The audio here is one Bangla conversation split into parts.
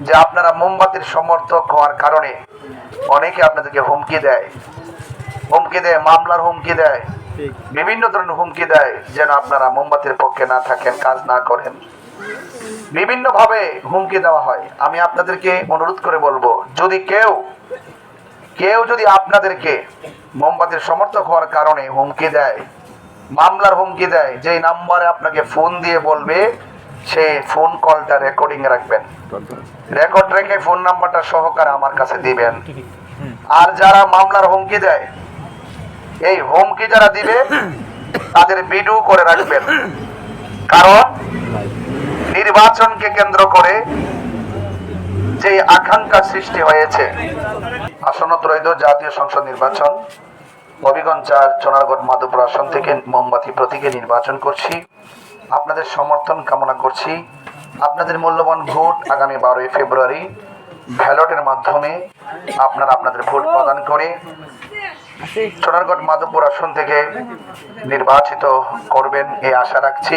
যে আপনারা মোমবাতির সমর্থক হওয়ার কারণে অনেকে আপনাদেরকে হুমকি দেয়, মামলার হুমকি দেয়, বিভিন্ন ধরনের হুমকি দেয় যেন আপনারা মোমবাতির পক্ষে না থাকেন, কাজ না করেন। বিভিন্ন ভাবে হুমকি দেওয়া হয়। আমি আপনাদেরকে অনুরোধ করে বলবো, যদি কেউ যদি আপনাদেরকে মোমবাতির সমর্থক হওয়ার কারণে হুমকি দেয়, মামলার হুমকি দেয়, যে নাম্বারে আপনাকে ফোন দিয়ে বলবে, সে ফোন কলটা রেকর্ডিং রাখবেন, রেকর্ড রেখে ফোন নাম্বারটা সহকারে আমার কাছে দিবেন। আর যারা মামলার হুমকি দেয়, এই হুমকি যারা দিবে তাদের ভিডিও করে রাখবেন। কারণ নির্বাচনকে কেন্দ্র করে যে আকাঙ্ক্ষা সৃষ্টি হয়েছে, আসন্ন ত্রয়োদশ জাতীয় সংসদ নির্বাচন, হবিগঞ্জ ৪ সোনারগড় মাধবপুর আসন থেকে মোমবাতি প্রতীকে নির্বাচন করছি। আপনাদের সমর্থন কামনা করছি। আপনাদের মূল্যবান ভোট আগামী 12ই ফেব্রুয়ারি ব্যালটের মাধ্যমে আপনারা আপনাদের ভোট প্রদান করে সোনারগড় মাধবপুর আসন থেকে নির্বাচিত করবেন এই আশা রাখছি।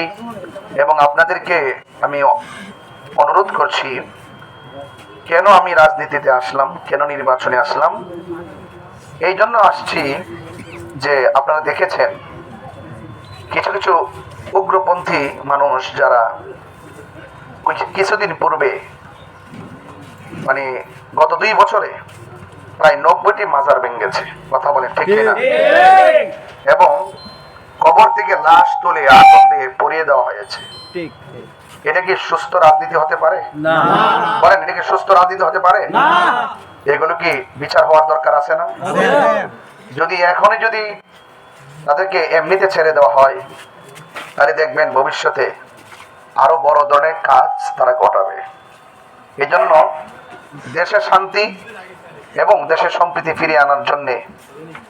এবং আপনাদেরকে আমি অনুরোধ করছি, কেন আমি রাজনীতিতে আসলাম, কেন নির্বাচনে আসলাম, এই জন্য আসছি যে আপনারা দেখেছেন কিছু কিছু উগ্রপন্থী মানুষ যারা কিছুদিন পূর্বে, মানে গত 2 বছরে প্রায় 90টি মাজার ভেঙেছে, কথা বলেন ঠিক কিনা? এবং কবর থেকে লাশ তুলে আগুন দিয়ে পুড়িয়ে দেওয়া হয়েছে। এটা কি সুস্থ রাজনীতি হতে পারে? না। বলেন, এটা কি সুস্থ রাজনীতি হতে পারে? না। এগুলো কি বিচার হওয়ার দরকার আছে না? যদি এখনই যদি তাদেরকে এমনিতে ছেড়ে দেওয়া হয়, তাহলে দেখবেন ভবিষ্যতে আরো বড় ধরনের কাজ তারা ঘটাবে। এই জন্য দেশের শান্তি এবং দেশের সম্প্রীতি ফিরিয়ে আনার জন্য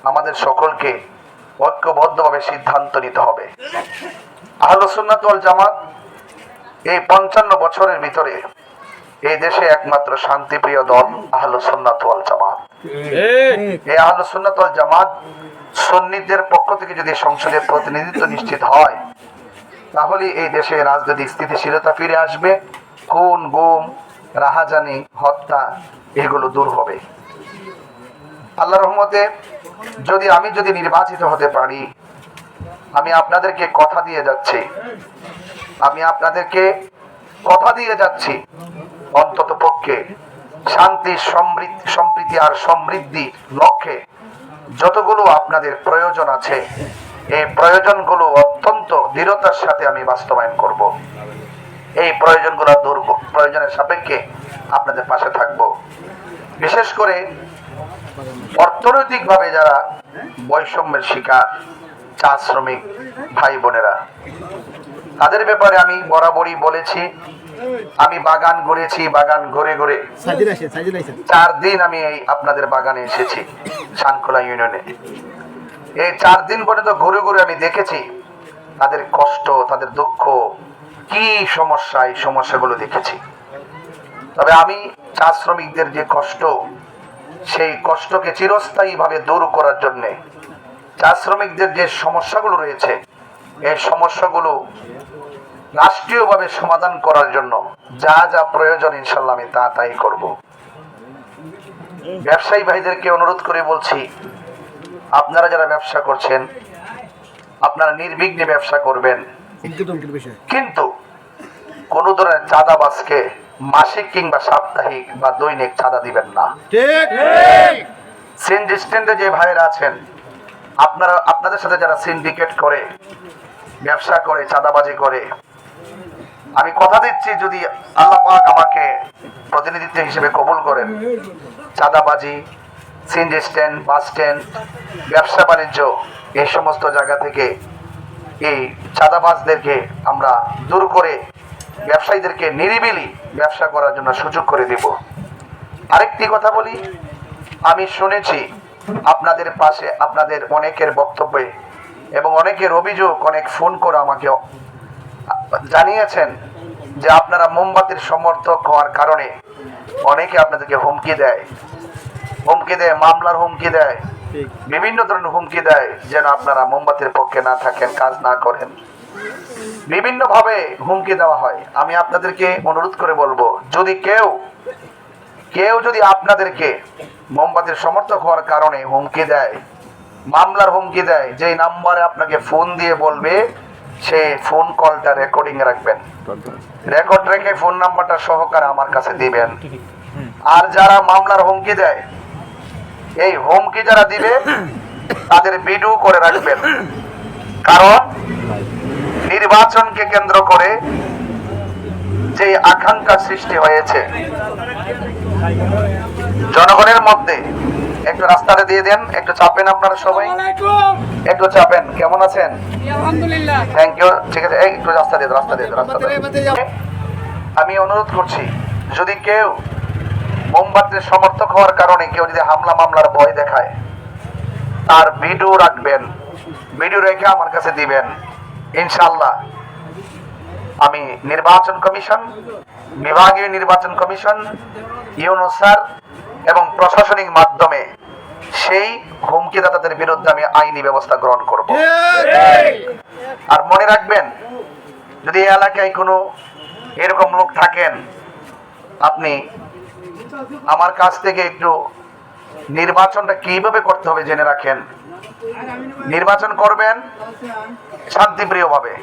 আমাদের সকলকে ঐক্যবদ্ধভাবে সিদ্ধান্ত নিতে হবে। আহলে সুন্নাত ওয়াল জামাত এই 55 বছরের ভিতরে এই দেশে একমাত্র শান্তিপ্রিয় দল আহলে সুন্নাত ওয়াল জামাত। এই আহলে সুন্নাত ওয়াল জামাত সুন্নিদের পক্ষ থেকে যদি সংসদে প্রতিনিধিত্ব নিশ্চিত হয়, তাহলে এই দেশে রাজনৈতিক স্থিতিশীলতা ফিরে আসবে, খুন, গুম, রাহাজানি, হত্যা এগুলো দূর হবে। আল্লাহর রহমতে আমি যদি নির্বাচিত হতে পারি, আমি আপনাদেরকে কথা দিয়ে যাচ্ছি, অন্তত পক্ষে শান্তি, সম্প্রীতি আর সমৃদ্ধি লক্ষ্যে যতগুলো আপনাদের প্রয়োজন আছে, এই প্রয়োজনগুলো অত্যন্ত দৃঢ়তার সাথে আমি বাস্তবায়ন করব। এই প্রয়োজনের সাপেক্ষে আপনাদের পাশে থাকব। বিশেষ করে অর্থনৈতিকভাবে যারা বৈষম্যের শিকার, চা শ্রমিক ভাই বোনেরা, তাদের ব্যাপারে আমি বরাবরই বলেছি। আমি বাগান ঘুরেছি, বাগান ঘুরে 4 দিন আমি এই আপনাদের বাগানে এসেছি, শানখোলা ইউনিয়নে। এই 4 দিন পর্যন্ত ঘুরে আমি দেখেছি তাদের কষ্ট, তাদের দুঃখ, কি সমস্যা, এই সমস্যাগুলো দেখেছি। তবে আমি চা শ্রমিকদের যে কষ্ট, সেই কষ্টকে চিরস্থায়ী ভাবে দূর করার জন্য, চা শ্রমিকদের যে সমস্যাগুলো রয়েছে, এই সমস্যাগুলো রাষ্ট্রীয়ভাবে সমাধান করার জন্য যা যা প্রয়োজন ইনশাল্লাহ আমি তাই করব। ব্যবসায়ী ভাইদেরকে অনুরোধ করে বলছি, আপনারা যারা ব্যবসা করছেন, আপনারা নির্বিঘ্নে ব্যবসা করবেন, কিন্তু কোন ধরনের চাঁদাবাজকে মাসিক কিংবা সাপ্তাহিক বা দৈনিক চাঁদা দিবেন না। সিন্ডিকেট স্ট্যান্ডে যে ভাইরা আছেন, আপনাদের সাথে যারা সিন্ডিকেট করে ব্যবসা করে, চাঁদাবাজি করে, আমি কথা দিচ্ছি, যদি আল্লাহ পাক আমাকে প্রতিনিধিত্ব হিসেবে কবুল করেন, চাঁদাবাজি, সিন্ডিকেট স্ট্যান্ড, বাস স্ট্যান্ড, ব্যবসা বাণিজ্য, এই সমস্ত জায়গা থেকে এই চাঁদাবাজদেরকে আমরা দূর করে ব্যবসায়ীদেরকে নিরিবিলি ব্যবসা করার জন্য সুযোগ করে দেব। আরেকটি কথা বলি, আমি শুনেছি আপনাদের পাশে, আপনাদের অনেকের বক্তব্যে এবং অনেকের অভিযোগ, অনেক ফোন করে আমাকে জানিয়েছেন যে আপনারা মোমবাতির সমর্থক হওয়ার কারণে অনেকে আপনাদেরকে হুমকি দেয়, মামলার হুমকি দেয়, বিভিন্ন ধরনের হুমকি দেয় যেন আপনারা মোমবাতির পক্ষে না থাকেন, কাজ না করেন। বিভিন্ন ভাবে হুমকি দেওয়া হয়। আমি আপনাদেরকে অনুরোধ করে বলবো, যদি কেউ যদি আপনাদেরকে মোমবাতির সমর্থক হওয়ার কারণে হুমকি দেয়, মামলার হুমকি দেয়, যেই নাম্বারে আপনাকে ফোন দিয়ে বলবে, সে ফোন কলটা রেকর্ডিং রাখবেন, রেকর্ড রেখে ফোন নাম্বারটা সহকারে আমার কাছে দিবেন। আর যারা মামলার হুমকি দেয়, এই হুমকি যারা দিবে তাদের ভিডিও করে রাখবেন। কারণ নির্বাচনকে কেন্দ্র করে যে আকাঙ্ক্ষা সৃষ্টি হয়েছে জনগণের মধ্যে, একটু রাস্তাটা দিয়ে দেন, একটু চাপেন, আপনারা সবাই একটু চাপেন। কেমন আছেন? আলহামদুলিল্লাহ। Thank you. ঠিক আছে, একটু রাস্তা দিয়ে আমি অনুরোধ করছি, যদি কেউ মোমবাতির সমর্থক হওয়ার কারণে কেউ যদি হামলা মামলার ভয় দেখায়, তার ভিডিও রাখবেন, ভিডিও রেখে আমার কাছে দিবেন। ইনশাআল্লাহ আমি নির্বাচন কমিশন, বিভাগীয় নির্বাচন কমিশন, ইউনূস স্যার এবং প্রশাসনিক মাধ্যমে সেই হুমকিদাতাদের বিরুদ্ধে আমি আইনি ব্যবস্থা গ্রহণ করব। আর মনে রাখবেন, যদি এই এলাকায় কোনো এরকম লোক থাকেন, আপনি আমার কাছ থেকে একটু নির্বাচনটা কিভাবে করতে হবে জেনে রাখেন। নির্বাচন করবেন শান্তিপ্রিয়ভাবে,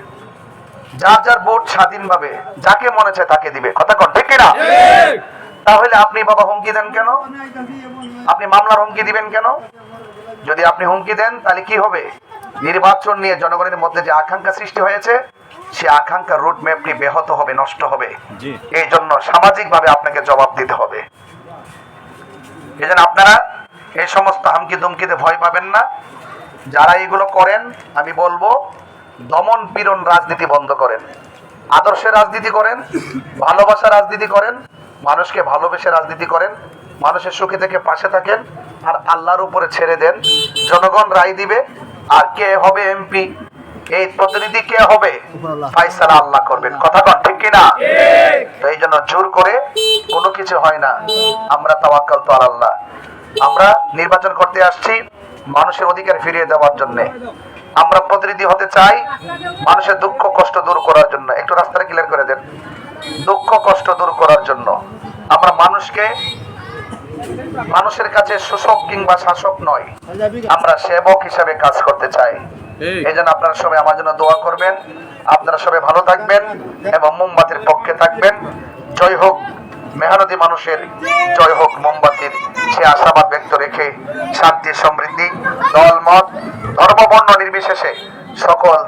যার যার ভোট স্বাধীনভাবে যাকে মনে চায় তাকে দিবে। কথা কন, ঠিক কিনা? তাহলে আপনি বাবা হুমকি দেন কেন? আপনি মামলার হুমকি দিবেন কেন? যদি আপনি হুমকি দেন তাহলে কি হবে? নির্বাচন নিয়ে জনগণের মধ্যে যে আকাঙ্ক্ষা সৃষ্টি হয়েছে, সে আকাঙ্ক্ষার রুট ম্যাপটি ব্যাহত হবে, নষ্ট হবে। এই জন্য সামাজিকভাবে আপনাকে জবাব দিতে হবে। এই জন্য আপনারা এই সমস্ত হুমকি ধমকিতে ভয় পাবেন না। যারা এগুলো করেন, আমি বলবো দমন পীড়ন রাজনীতি বন্ধ করেন, আদর্শের রাজনীতি করেন, ভালোবাসার রাজনীতি করেন, মানুষকে ভালোবেসে রাজনীতি করেন, মানুষের সুখে থেকে পাশে থাকেন, আর আল্লাহর উপরে ছেড়ে দেন। জনগণ রায় দিবে, আর কে হবে এমপি, এই প্রতিনিধি কে হবে, ফায়সালা আল্লাহ করবেন। কথা কন, ঠিক কিনা? তো এই জন্য জোর করে কোনো কিছু হয় না। আমরা তাওয়াক্কাল তো আল্লাহ। আমরা নির্বাচন করতে আসছি মানুষের অধিকার ফিরিয়ে দেওয়ার জন্য। আমরা প্রতিনিধি হতে চাই মানুষের দুঃখ কষ্ট দূর করার জন্য। একটু রাস্তাটা ক্লিয়ার করে দেন। দুঃখ কষ্ট দূর করার জন্য আমরা মানুষের কাছে শোষক কিংবা শাসক নয়, আমরা সেবক হিসাবে কাজ করতে চাই। এই জন্য আপনারা সবাই আমার জন্য দোয়া করবেন। আপনারা সবাই ভালো থাকবেন এবং মোমবাতির পক্ষে থাকবেন। জয় হোক মেহনতি মানুষের, জয় হোক মোমবাতির, সে আশাবাদ ব্যক্ত রেখে শান্তি সমৃদ্ধি, দল মত ধর্ম বর্ণ নির্বিশেষে সকল